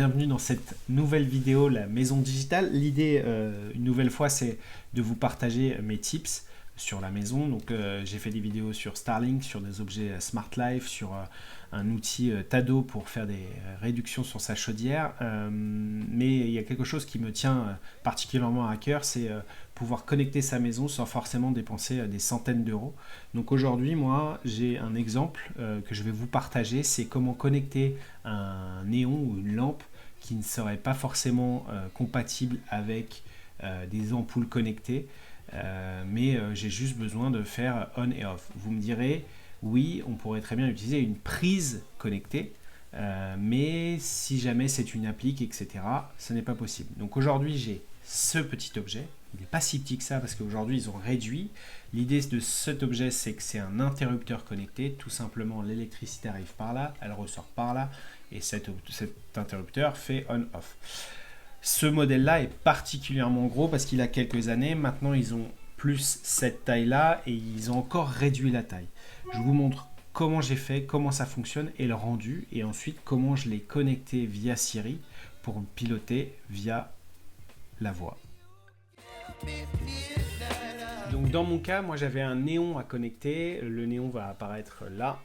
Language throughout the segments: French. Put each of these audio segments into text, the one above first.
bienvenue dans cette nouvelle vidéo, la maison digitale. L'idée, une nouvelle fois, c'est de vous partager mes tips sur la maison. Donc j'ai fait des vidéos sur Starlink, sur des objets Smart Life, sur un outil Tado pour faire des réductions sur sa chaudière. Mais il y a quelque chose qui me tient particulièrement à cœur, c'est pouvoir connecter sa maison sans forcément dépenser des centaines d'euros. Donc aujourd'hui, moi, j'ai un exemple que je vais vous partager, c'est comment connecter un néon ou une lampe qui ne serait pas forcément compatible avec des ampoules connectées. Mais j'ai juste besoin de faire on et off. Vous me direz, oui, on pourrait très bien utiliser une prise connectée, mais si jamais c'est une applique, etc., ce n'est pas possible. Donc aujourd'hui, j'ai ce petit objet. Il n'est pas si petit que ça parce qu'aujourd'hui, ils ont réduit. L'idée de cet objet, c'est que c'est un interrupteur connecté. Tout simplement, l'électricité arrive par là, elle ressort par là, et cet interrupteur fait on-off. Ce modèle-là est particulièrement gros parce qu'il a quelques années. Maintenant, ils ont plus cette taille-là et ils ont encore réduit la taille. Je vous montre comment j'ai fait, comment ça fonctionne et le rendu. Et ensuite, comment je l'ai connecté via Siri pour piloter via la voix. Donc dans mon cas, moi j'avais un néon à connecter. Le néon va apparaître là.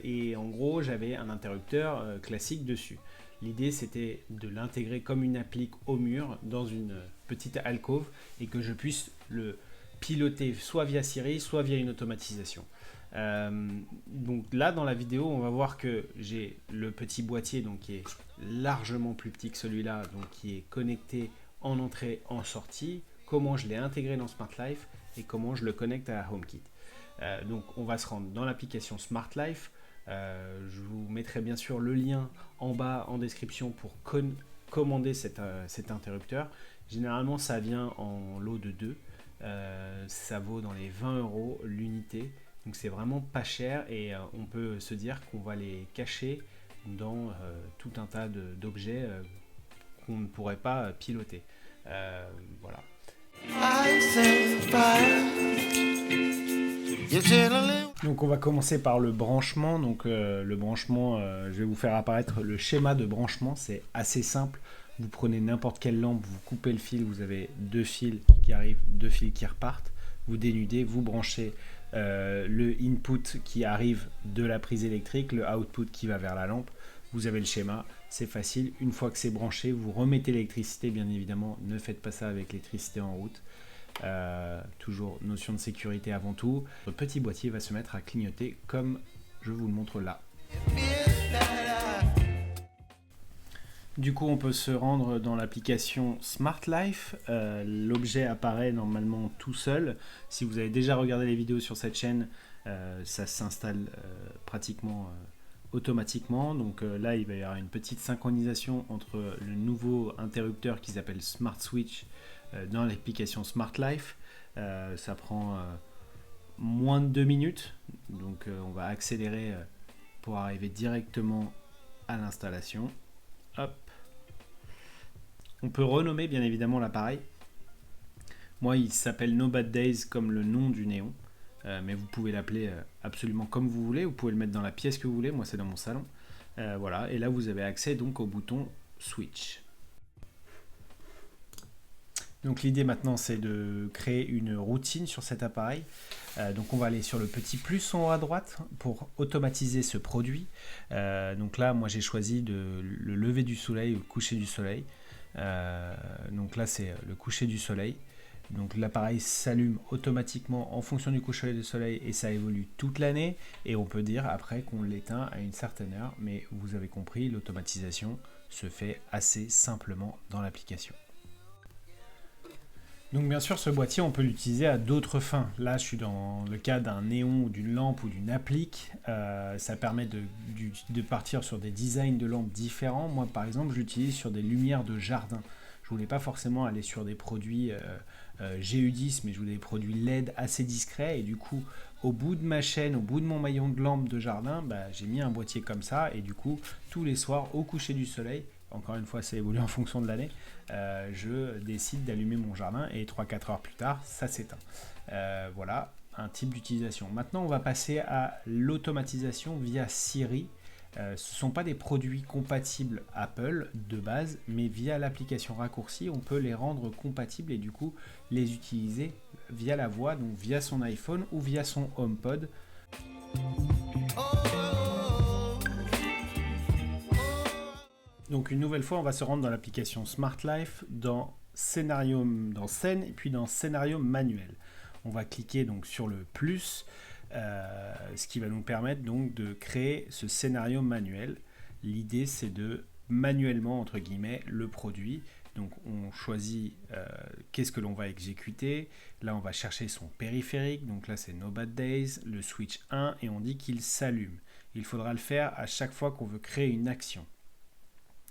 Et en gros, j'avais un interrupteur classique dessus. L'idée, c'était de l'intégrer comme une applique au mur dans une petite alcôve et que je puisse le piloter soit via Siri, soit via une automatisation. Donc là, dans la vidéo, on va voir que j'ai le petit boîtier donc, qui est largement plus petit que celui-là, donc qui est connecté en entrée, en sortie, comment je l'ai intégré dans Smart Life et comment je le connecte à HomeKit. Donc on va se rendre dans l'application Smart Life. Je vous mettrai bien sûr le lien en bas en description pour commander cet interrupteur. Généralement ça vient en lot de 2, ça vaut dans les 20 euros l'unité, donc c'est vraiment pas cher et on peut se dire qu'on va les cacher dans tout un tas d'objets qu'on ne pourrait pas piloter. Voilà. Donc on va commencer par le branchement. Donc le branchement, je vais vous faire apparaître le schéma de branchement. C'est assez simple. Vous prenez n'importe quelle lampe, vous coupez le fil, vous avez 2 fils qui arrivent, 2 fils qui repartent. Vous dénudez, vous branchez le input qui arrive de la prise électrique, le output qui va vers la lampe. Vous avez le schéma, c'est facile. Une fois que c'est branché, vous remettez l'électricité, bien évidemment. Ne faites pas ça avec l'électricité en route. Toujours notion de sécurité avant tout. Le petit boîtier va se mettre à clignoter comme je vous le montre là. Du coup, on peut se rendre dans l'application Smart Life. L'objet apparaît normalement tout seul. Si vous avez déjà regardé les vidéos sur cette chaîne, ça s'installe pratiquement automatiquement. Donc là, il va y avoir une petite synchronisation entre le nouveau interrupteur qui s'appelle Smart Switch dans l'application Smart Life. Ça prend moins de 2 minutes. Donc on va accélérer pour arriver directement à l'installation. Hop. On peut renommer bien évidemment l'appareil. Moi, il s'appelle No Bad Days comme le nom du néon. Mais vous pouvez l'appeler absolument comme vous voulez. Vous pouvez le mettre dans la pièce que vous voulez. Moi, c'est dans mon salon. Voilà. Et là, vous avez accès donc au bouton Switch. Donc l'idée maintenant, c'est de créer une routine sur cet appareil. Donc on va aller sur le petit plus en haut à droite pour automatiser ce produit. Donc là, moi j'ai choisi le lever du soleil ou le coucher du soleil. Donc là, c'est le coucher du soleil. Donc l'appareil s'allume automatiquement en fonction du coucher du soleil et ça évolue toute l'année. Et on peut dire après qu'on l'éteint à une certaine heure. Mais vous avez compris, l'automatisation se fait assez simplement dans l'application. Donc bien sûr, ce boîtier, on peut l'utiliser à d'autres fins. Là, je suis dans le cas d'un néon, ou d'une lampe ou d'une applique. Ça permet de partir sur des designs de lampes différents. Moi, par exemple, je l'utilise sur des lumières de jardin. Je voulais pas forcément aller sur des produits GU10, mais je voulais des produits LED assez discrets. Et du coup, au bout de ma chaîne, au bout de mon maillon de lampe de jardin, j'ai mis un boîtier comme ça. Et du coup, tous les soirs, au coucher du soleil, encore une fois, ça évolue en fonction de l'année, je décide d'allumer mon jardin et 3-4 heures plus tard, ça s'éteint. Voilà un type d'utilisation. Maintenant, on va passer à l'automatisation via Siri Ce ne sont pas des produits compatibles Apple de base, mais via l'application raccourci, on peut les rendre compatibles et du coup les utiliser via la voix, donc via son iPhone ou via son HomePod. Donc une nouvelle fois, on va se rendre dans l'application Smart Life, dans scénario, dans scène et puis dans scénario manuel. On va cliquer donc sur le plus, ce qui va nous permettre donc de créer ce scénario manuel. L'idée c'est de manuellement entre guillemets le produit. Donc on choisit qu'est-ce que l'on va exécuter. Là on va chercher son périphérique. Donc là c'est No Bad Days, le switch 1 et on dit qu'il s'allume. Il faudra le faire à chaque fois qu'on veut créer une action.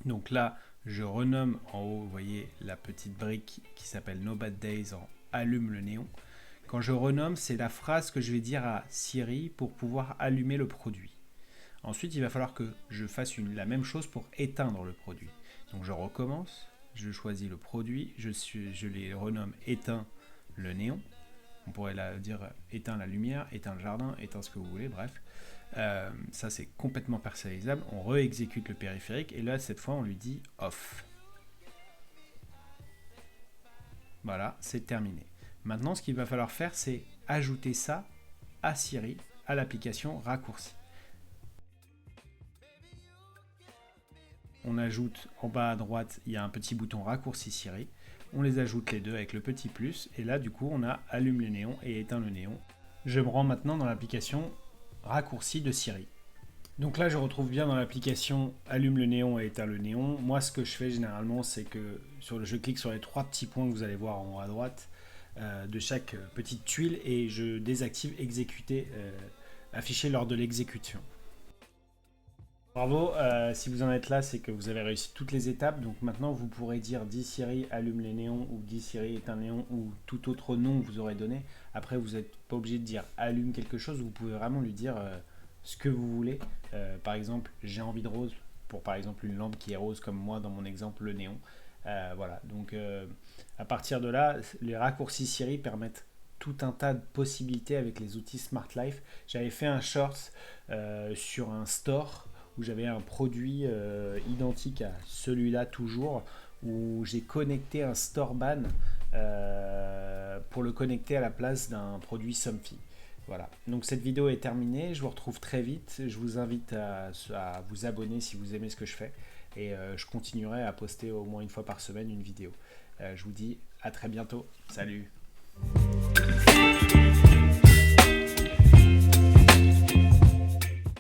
Donc là, je renomme en haut, vous voyez la petite brique qui s'appelle No Bad Days en allume le néon. Quand je renomme, c'est la phrase que je vais dire à Siri pour pouvoir allumer le produit. Ensuite, il va falloir que je fasse la même chose pour éteindre le produit. Donc je recommence, je choisis le produit, je les renomme éteins le néon. On pourrait dire éteins la lumière, éteins le jardin, éteins ce que vous voulez, bref. Ça c'est complètement personnalisable. On réexécute le périphérique et là cette fois on lui dit off. Voilà, c'est terminé. Maintenant ce qu'il va falloir faire c'est ajouter ça à Siri, à l'application raccourci. On ajoute en bas à droite, il y a un petit bouton raccourci Siri. On les ajoute les deux avec le petit plus et là du coup on a allume le néon et éteint le néon. Je me rends maintenant dans l'application raccourci de Siri. Donc là je retrouve bien dans l'application allume le néon et éteint le néon. Moi ce que je fais généralement c'est que je clique sur les trois petits points que vous allez voir en haut à droite de chaque petite tuile et je désactive exécuter, afficher lors de l'exécution. Bravo, si vous en êtes là, c'est que vous avez réussi toutes les étapes. Donc maintenant, vous pourrez dire dis Siri allume les néons ou dis Siri éteins néon ou tout autre nom que vous aurez donné. Après, vous n'êtes pas obligé de dire allume quelque chose. Vous pouvez vraiment lui dire ce que vous voulez. Par exemple, j'ai envie de rose pour par exemple une lampe qui est rose comme moi dans mon exemple le néon. Voilà, donc à partir de là, les raccourcis Siri permettent tout un tas de possibilités avec les outils Smart Life. J'avais fait un short sur un store où j'avais un produit identique à celui-là toujours, où j'ai connecté un store ban pour le connecter à la place d'un produit Somfy. Voilà, donc cette vidéo est terminée, je vous retrouve très vite, je vous invite à vous abonner si vous aimez ce que je fais, et je continuerai à poster au moins une fois par semaine une vidéo. Je vous dis à très bientôt, salut.